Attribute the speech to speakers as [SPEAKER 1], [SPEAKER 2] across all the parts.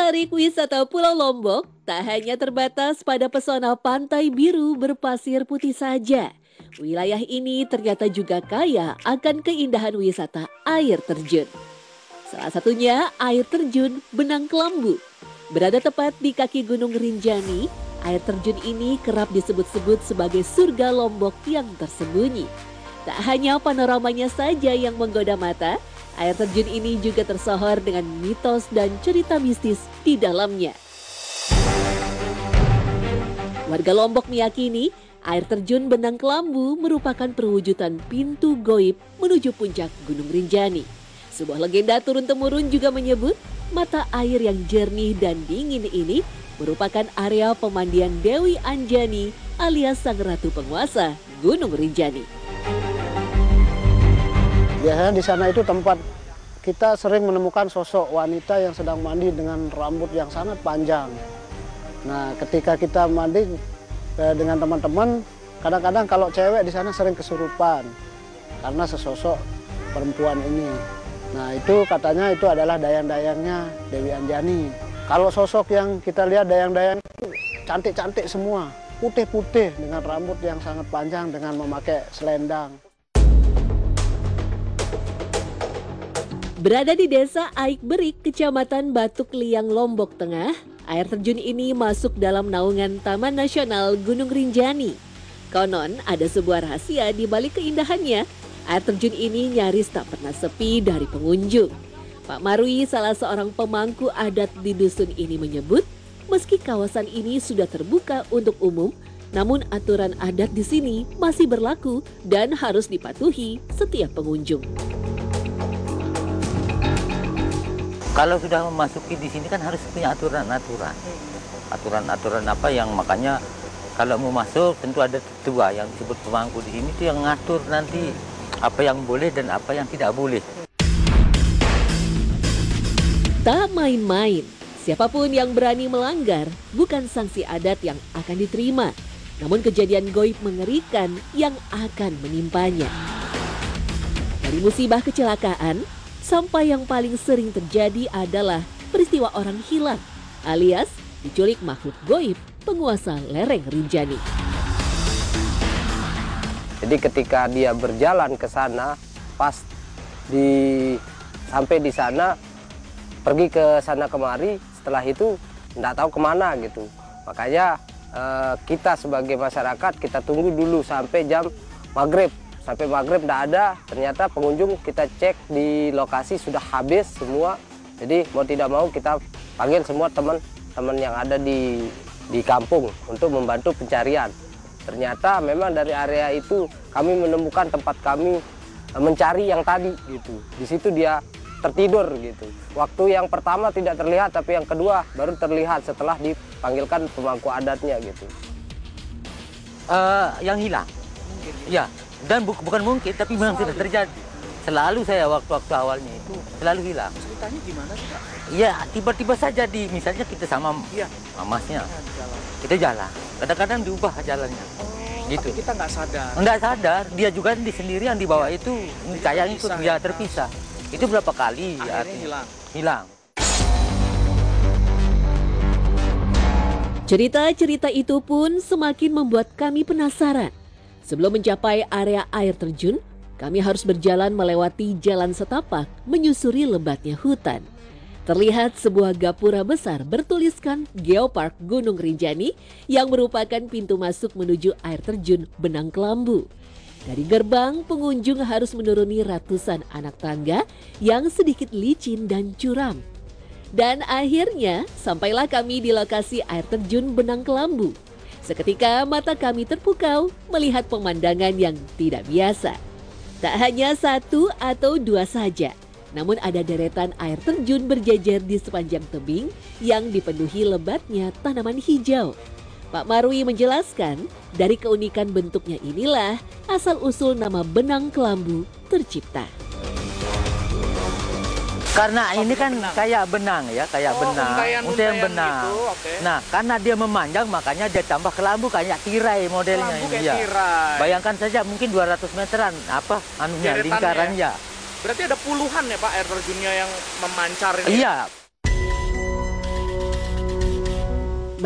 [SPEAKER 1] Tarik wisata Pulau Lombok tak hanya terbatas pada pesona pantai biru berpasir putih saja. Wilayah ini ternyata juga kaya akan keindahan wisata air terjun. Salah satunya air terjun Benang Kelambu. Berada tepat di kaki Gunung Rinjani, air terjun ini kerap disebut-sebut sebagai surga Lombok yang tersembunyi. Tak hanya panoramanya saja yang menggoda mata, air terjun ini juga tersohor dengan mitos dan cerita mistis di dalamnya. Warga Lombok meyakini air terjun Benang Kelambu merupakan perwujudan pintu goib menuju puncak Gunung Rinjani. Sebuah legenda turun-temurun juga menyebut mata air yang jernih dan dingin ini merupakan area pemandian Dewi Anjani alias Sang Ratu Penguasa Gunung Rinjani.
[SPEAKER 2] Biasanya di sana itu tempat kita sering menemukan sosok wanita yang sedang mandi dengan rambut yang sangat panjang. Nah, ketika kita mandi dengan teman-teman, kadang-kadang kalau cewek di sana sering kesurupan karena sesosok perempuan ini. Nah, itu katanya itu adalah dayang-dayangnya Dewi Anjani. Kalau sosok yang kita lihat dayang-dayang itu cantik-cantik semua, putih-putih dengan rambut yang sangat panjang dengan memakai selendang.
[SPEAKER 1] Berada di desa Aik Berik, Kecamatan Batuk Liang, Lombok Tengah, air terjun ini masuk dalam naungan Taman Nasional Gunung Rinjani. Konon ada sebuah rahasia di balik keindahannya. Air terjun ini nyaris tak pernah sepi dari pengunjung. Pak Marwi, salah seorang pemangku adat di dusun ini menyebut, meski kawasan ini sudah terbuka untuk umum, namun aturan adat di sini masih berlaku dan harus dipatuhi setiap pengunjung.
[SPEAKER 3] Kalau sudah memasuki di sini kan harus punya aturan-aturan. Aturan-aturan apa yang makanya kalau mau masuk tentu ada tetua yang disebut pemangku di sini itu yang ngatur nanti apa yang boleh dan apa yang tidak boleh.
[SPEAKER 1] Tak main-main, siapapun yang berani melanggar bukan sanksi adat yang akan diterima, namun kejadian goib mengerikan yang akan menimpanya. Dari musibah kecelakaan, sampai yang paling sering terjadi adalah peristiwa orang hilang, alias diculik makhluk goib penguasa lereng Rinjani.
[SPEAKER 4] Jadi ketika dia berjalan ke sana, pas sampai di sana, pergi ke sana kemari, setelah itu tidak tahu kemana gitu. Makanya kita sebagai masyarakat kita tunggu dulu sampai jam maghrib. Sampai maghrib tidak ada, ternyata pengunjung kita cek di lokasi sudah habis semua. Jadi mau tidak mau kita panggil semua teman-teman yang ada di kampung untuk membantu pencarian. Ternyata memang dari area itu kami menemukan tempat kami mencari yang tadi gitu. Di situ dia tertidur gitu. Waktu yang pertama tidak terlihat, tapi yang kedua baru terlihat setelah dipanggilkan pemangku adatnya gitu.
[SPEAKER 3] Yang hilang, ya. Dan bukan mungkin, tapi memang sudah terjadi. Selalu saya waktu-waktu awalnya itu selalu hilang.
[SPEAKER 5] Ceritanya gimana sih, Pak?
[SPEAKER 3] Ya, tiba-tiba saja misalnya kita sama mamasnya, kita jalan. Kadang-kadang diubah jalannya. Gitu.
[SPEAKER 5] Tapi kita nggak sadar.
[SPEAKER 3] Nggak sadar, dia juga di sendirian di bawah itu, kayak itu dia terpisah. Itu berapa kali?
[SPEAKER 5] Akhirnya
[SPEAKER 3] hilang.
[SPEAKER 1] Cerita-cerita itu pun semakin membuat kami penasaran. Sebelum mencapai area air terjun, kami harus berjalan melewati jalan setapak menyusuri lebatnya hutan. Terlihat sebuah gapura besar bertuliskan Geopark Gunung Rinjani yang merupakan pintu masuk menuju air terjun Benang Kelambu. Dari gerbang, pengunjung harus menuruni ratusan anak tangga yang sedikit licin dan curam. Dan akhirnya sampailah kami di lokasi air terjun Benang Kelambu. Seketika mata kami terpukau melihat pemandangan yang tidak biasa. Tak hanya satu atau dua saja, namun ada deretan air terjun berjejer di sepanjang tebing yang dipenuhi lebatnya tanaman hijau. Pak Marwi menjelaskan, dari keunikan bentuknya inilah asal-usul nama Benang Kelambu tercipta.
[SPEAKER 3] Karena ini kan kayak benang ya, kayak benang, untayan benang.
[SPEAKER 5] Gitu, okay.
[SPEAKER 3] Nah, karena dia memanjang makanya dia tambah kelambu kayak tirai modelnya.
[SPEAKER 5] Kelambu kayak
[SPEAKER 3] ya.
[SPEAKER 5] tirai.
[SPEAKER 3] Bayangkan saja mungkin 200 meteran lingkarannya.
[SPEAKER 5] Berarti ada puluhan ya Pak air terjunnya yang memancar ini?
[SPEAKER 3] Iya.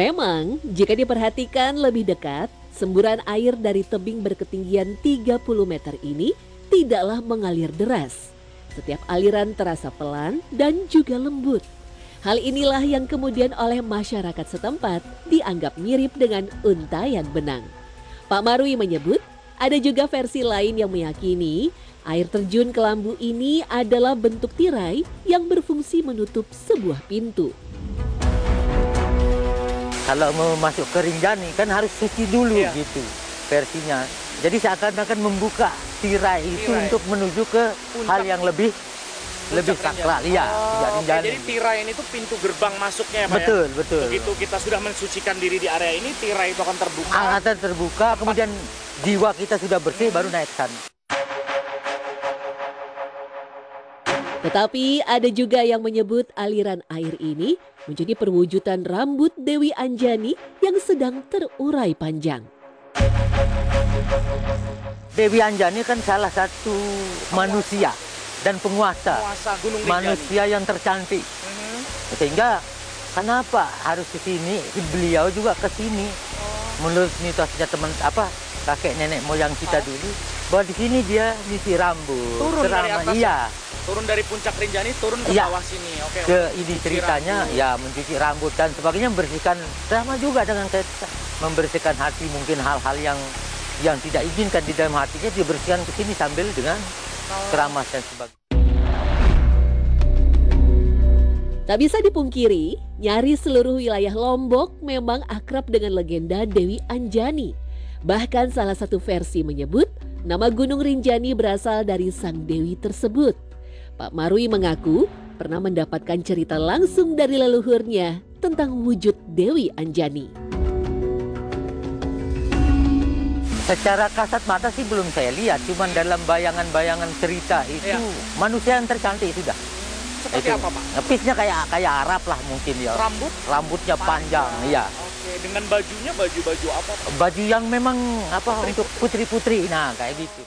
[SPEAKER 1] Memang, jika diperhatikan lebih dekat, semburan air dari tebing berketinggian 30 meter ini tidaklah mengalir deras. Setiap aliran terasa pelan dan juga lembut. Hal inilah yang kemudian oleh masyarakat setempat dianggap mirip dengan untayan benang. Pak Marwi menyebut, ada juga versi lain yang meyakini air terjun Kelambu ini adalah bentuk tirai yang berfungsi menutup sebuah pintu.
[SPEAKER 3] Kalau mau masuk ke Rinjani kan harus suci dulu gitu versinya. Jadi seakan-akan membuka tirai itu untuk menuju ke hal yang lebih sakral. Iya,
[SPEAKER 5] jadi tirai ini tuh pintu gerbang masuknya ya Pak?
[SPEAKER 3] Betul, betul.
[SPEAKER 5] Begitu kita sudah mensucikan diri di area ini, tirai itu akan terbuka.
[SPEAKER 3] Akan terbuka, kemudian jiwa kita sudah bersih baru naik sana.
[SPEAKER 1] Tetapi ada juga yang menyebut aliran air ini menjadi perwujudan rambut Dewi Anjani yang sedang terurai panjang.
[SPEAKER 3] Dewi Anjani kan salah satu manusia dan penguasa
[SPEAKER 5] Gunung Rinjani.
[SPEAKER 3] Manusia yang tercantik. Sehingga kenapa harus ke sini? Beliau juga ke sini. Menurut mitosnya kakek nenek moyang kita dulu, bahwa di sini dia nyuci rambut.
[SPEAKER 5] Turun dari atas.
[SPEAKER 3] Iya.
[SPEAKER 5] Turun dari puncak Rinjani, turun ke bawah sini. Oke.
[SPEAKER 3] Ke ini ceritanya mencuci rambut dan sebagainya, membersihkan, sama juga dengan membersihkan hati, mungkin hal-hal yang tidak inginkan di dalam hatinya dibersihkan ke sini sambil dengan keramas dan sebagainya.
[SPEAKER 1] Tak bisa dipungkiri, nyaris seluruh wilayah Lombok memang akrab dengan legenda Dewi Anjani. Bahkan salah satu versi menyebut nama Gunung Rinjani berasal dari sang dewi tersebut. Pak Marwi mengaku pernah mendapatkan cerita langsung dari leluhurnya tentang wujud Dewi Anjani.
[SPEAKER 3] Secara kasat mata sih belum saya lihat, cuman dalam bayangan-bayangan cerita itu manusia yang tercantik sudah.
[SPEAKER 5] Seperti apa Pak?
[SPEAKER 3] Ngepisnya kayak Arab lah mungkin ya. Rambutnya panjang, ya.
[SPEAKER 5] Oke, dengan bajunya baju apa Pak?
[SPEAKER 3] Baju yang memang untuk putri-putri, nah kayak gitu.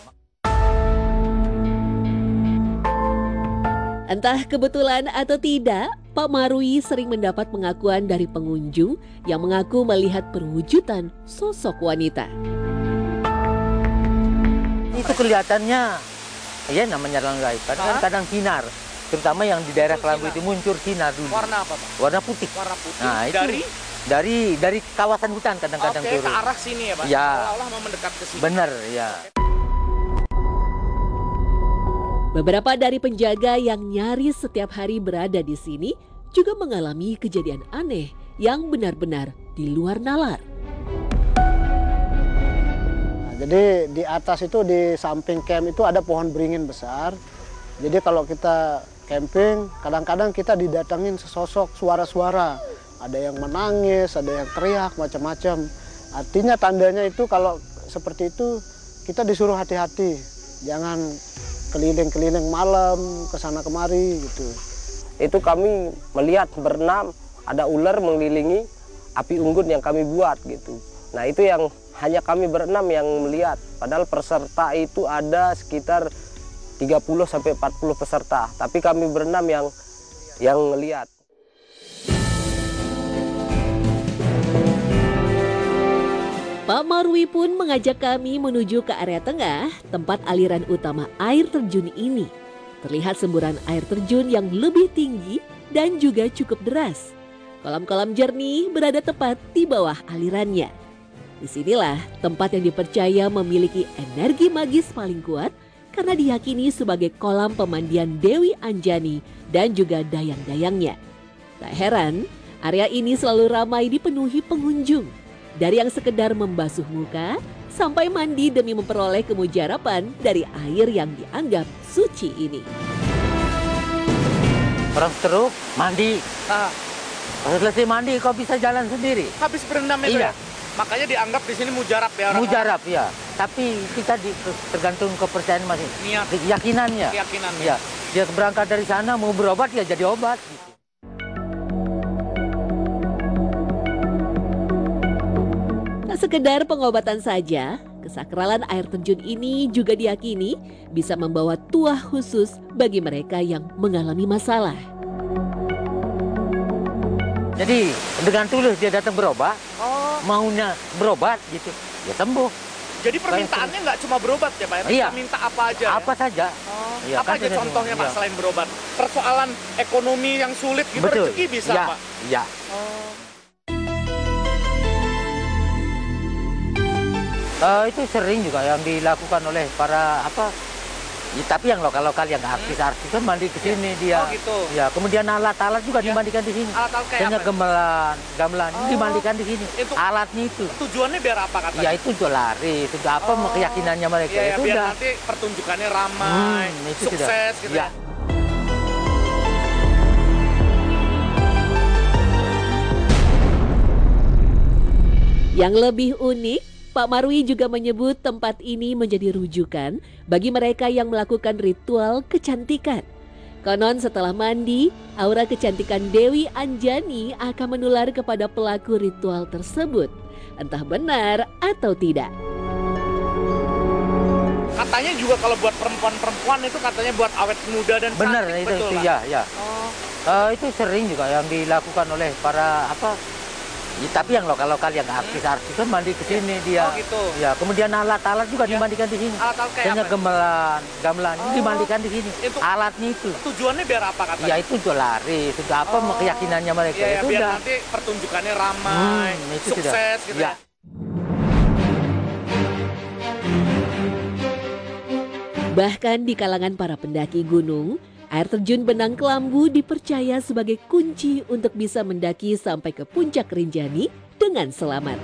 [SPEAKER 1] Entah kebetulan atau tidak, Pak Marwi sering mendapat pengakuan dari pengunjung yang mengaku melihat perwujudan sosok wanita.
[SPEAKER 3] Itu kelihatannya, ya namanya dalam gaib, kadang-kadang sinar. Terutama yang di daerah Kelambu itu muncul sinar dulu.
[SPEAKER 5] Warna apa Pak?
[SPEAKER 3] Warna putih.
[SPEAKER 5] Warna putih.
[SPEAKER 3] Nah, itu dari kawasan hutan kadang-kadang turun.
[SPEAKER 5] Ke arah sini ya Pak?
[SPEAKER 3] Ya.
[SPEAKER 5] Seolah-olah mau mendekat ke sini.
[SPEAKER 3] Benar, ya.
[SPEAKER 1] Beberapa dari penjaga yang nyaris setiap hari berada di sini juga mengalami kejadian aneh yang benar-benar di luar nalar.
[SPEAKER 2] Nah, jadi di atas itu di samping camp itu ada pohon beringin besar. Jadi kalau kita camping, kadang-kadang kita didatengin sesosok suara-suara. Ada yang menangis, ada yang teriak, macam-macam. Artinya tandanya itu kalau seperti itu kita disuruh hati-hati. Jangan keliling-keliling malam, kesana kemari gitu.
[SPEAKER 4] Itu kami melihat berenam, ada ular mengelilingi api unggun yang kami buat gitu. Nah itu yang hanya kami berenam yang melihat. Padahal peserta itu ada sekitar 30-40 peserta. Tapi kami berenam yang melihat.
[SPEAKER 1] Pak Marwi pun mengajak kami menuju ke area tengah tempat aliran utama air terjun ini. Terlihat semburan air terjun yang lebih tinggi dan juga cukup deras. Kolam-kolam jernih berada tepat di bawah alirannya. Disinilah tempat yang dipercaya memiliki energi magis paling kuat karena diyakini sebagai kolam pemandian Dewi Anjani dan juga dayang-dayangnya. Tak heran, area ini selalu ramai dipenuhi pengunjung. Dari yang sekedar membasuh muka, sampai mandi demi memperoleh kemujarapan dari air yang dianggap suci ini.
[SPEAKER 3] Orang teruk, mandi. Selesai mandi kau bisa jalan sendiri.
[SPEAKER 5] Habis berendam itu ya? Makanya dianggap di sini mujarab ya orang.
[SPEAKER 3] Mujarab ya. Tapi kita tergantung kepercayaan masing.
[SPEAKER 5] Niat.
[SPEAKER 3] Keyakinannya. Ya. Dia berangkat dari sana mau berobat ya jadi obat. Gitu.
[SPEAKER 1] Tak sekedar pengobatan saja, kesakralan air terjun ini juga diyakini bisa membawa tuah khusus bagi mereka yang mengalami masalah.
[SPEAKER 3] Jadi dengan tulus dia datang berobat, maunya berobat gitu, ya sembuh.
[SPEAKER 5] Jadi permintaannya nggak cuma berobat ya Pak?
[SPEAKER 3] Iya.
[SPEAKER 5] Kita minta apa aja?
[SPEAKER 3] Apa saja. Ya,
[SPEAKER 5] apa
[SPEAKER 3] kan
[SPEAKER 5] aja
[SPEAKER 3] sudah
[SPEAKER 5] contohnya
[SPEAKER 3] sembuh.
[SPEAKER 5] Pak selain berobat? Persoalan ekonomi yang sulit gitu,
[SPEAKER 3] Betul.
[SPEAKER 5] rezeki bisa
[SPEAKER 3] Ya,
[SPEAKER 5] Pak?
[SPEAKER 3] ya. Itu sering juga yang dilakukan oleh para ya, tapi yang lokal-lokal yang artis-artis kan mandi ke sini dia.
[SPEAKER 5] Oh gitu.
[SPEAKER 3] Ya, kemudian alat-alat juga dimandikan di sini.
[SPEAKER 5] Alat-alat kayak
[SPEAKER 3] Misalnya
[SPEAKER 5] apa?
[SPEAKER 3] gamelan ini dimandikan di sini.
[SPEAKER 5] Itu
[SPEAKER 3] Alatnya itu.
[SPEAKER 5] tujuannya biar apa katanya?
[SPEAKER 3] Ya itu untuk lari, itu apa keyakinannya mereka.
[SPEAKER 5] Iya,
[SPEAKER 3] Itu
[SPEAKER 5] biar
[SPEAKER 3] udah.
[SPEAKER 5] nanti pertunjukannya ramai,
[SPEAKER 3] Itu
[SPEAKER 5] sukses
[SPEAKER 3] sudah.
[SPEAKER 5] gitu
[SPEAKER 3] Ya.
[SPEAKER 5] ya.
[SPEAKER 1] Yang lebih unik, Pak Marwi juga menyebut tempat ini menjadi rujukan bagi mereka yang melakukan ritual kecantikan. Konon setelah mandi, aura kecantikan Dewi Anjani akan menular kepada pelaku ritual tersebut. Entah benar atau tidak.
[SPEAKER 5] Katanya juga kalau buat perempuan-perempuan itu katanya buat awet muda dan
[SPEAKER 3] Benar
[SPEAKER 5] cantik,
[SPEAKER 3] itu,
[SPEAKER 5] betul Pak?
[SPEAKER 3] ya. Itu sering juga yang dilakukan oleh para ya, tapi yang lokal-lokal yang artis-artis kan mandi ke sini dia.
[SPEAKER 5] Oh gitu.
[SPEAKER 3] Ya, kemudian alat-alat juga dimandikan di sini.
[SPEAKER 5] Alat-alat kayak
[SPEAKER 3] Misalnya
[SPEAKER 5] apa?
[SPEAKER 3] gamelan ini dimandikan di sini.
[SPEAKER 5] Itu
[SPEAKER 3] Alatnya itu.
[SPEAKER 5] tujuannya biar apa katanya?
[SPEAKER 3] Ya itu untuk lari, itu apa keyakinannya mereka.
[SPEAKER 5] Iya,
[SPEAKER 3] Itu
[SPEAKER 5] biar
[SPEAKER 3] udah.
[SPEAKER 5] nanti pertunjukannya ramai,
[SPEAKER 3] Itu
[SPEAKER 5] sukses
[SPEAKER 3] sudah.
[SPEAKER 5] gitu
[SPEAKER 3] Ya.
[SPEAKER 5] ya.
[SPEAKER 1] Bahkan di kalangan para pendaki gunung, air terjun Benang Kelambu dipercaya sebagai kunci untuk bisa mendaki sampai ke puncak Rinjani dengan selamat.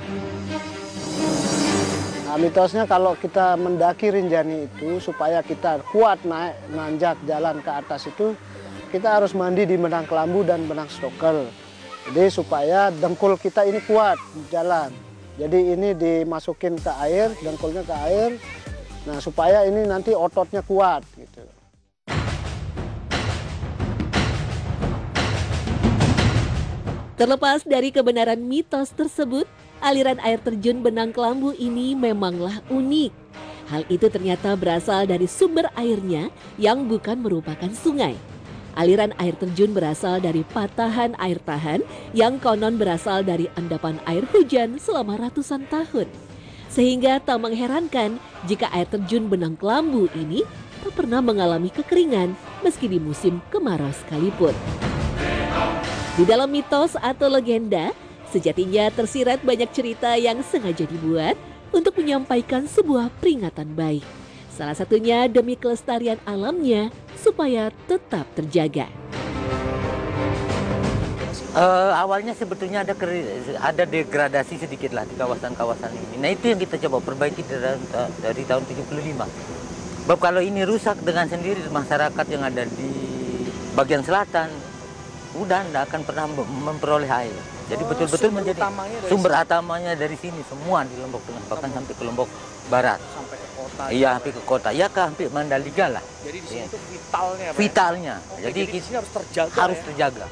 [SPEAKER 2] Nah, mitosnya kalau kita mendaki Rinjani itu supaya kita kuat naik nanjak jalan ke atas itu, kita harus mandi di Benang Kelambu dan Benang Stokel. Jadi supaya dengkul kita ini kuat jalan. Jadi ini dimasukin ke air, dengkulnya ke air. Nah, supaya ini nanti ototnya kuat gitu.
[SPEAKER 1] Terlepas dari kebenaran mitos tersebut, aliran air terjun Benang Kelambu ini memanglah unik. Hal itu ternyata berasal dari sumber airnya yang bukan merupakan sungai. Aliran air terjun berasal dari patahan air tahan yang konon berasal dari endapan air hujan selama ratusan tahun. Sehingga tak mengherankan jika air terjun Benang Kelambu ini tak pernah mengalami kekeringan meski di musim kemarau sekalipun. Di dalam mitos atau legenda, sejatinya tersirat banyak cerita yang sengaja dibuat untuk menyampaikan sebuah peringatan baik. Salah satunya demi kelestarian alamnya supaya tetap terjaga.
[SPEAKER 3] Awalnya sebetulnya ada degradasi sedikit lah di kawasan-kawasan ini. Nah itu yang kita coba perbaiki dari tahun 75. Sebab kalau ini rusak dengan sendiri masyarakat yang ada di bagian selatan, udah tidak akan pernah memperoleh air. Jadi betul-betul menjadi sumber utamanya dari sini semua di Lombok Tengah, bahkan sampai ke Lombok Barat.
[SPEAKER 5] Sampai ke kota.
[SPEAKER 3] Iya, sampai ke kota. Ya ke sampai Mandalika lah.
[SPEAKER 5] Jadi di sini tuh vitalnya Pak.
[SPEAKER 3] Vitalnya.
[SPEAKER 5] Oke,
[SPEAKER 3] Jadi
[SPEAKER 5] di sini harus terjaga.
[SPEAKER 3] harus
[SPEAKER 5] ya?
[SPEAKER 3] terjaga.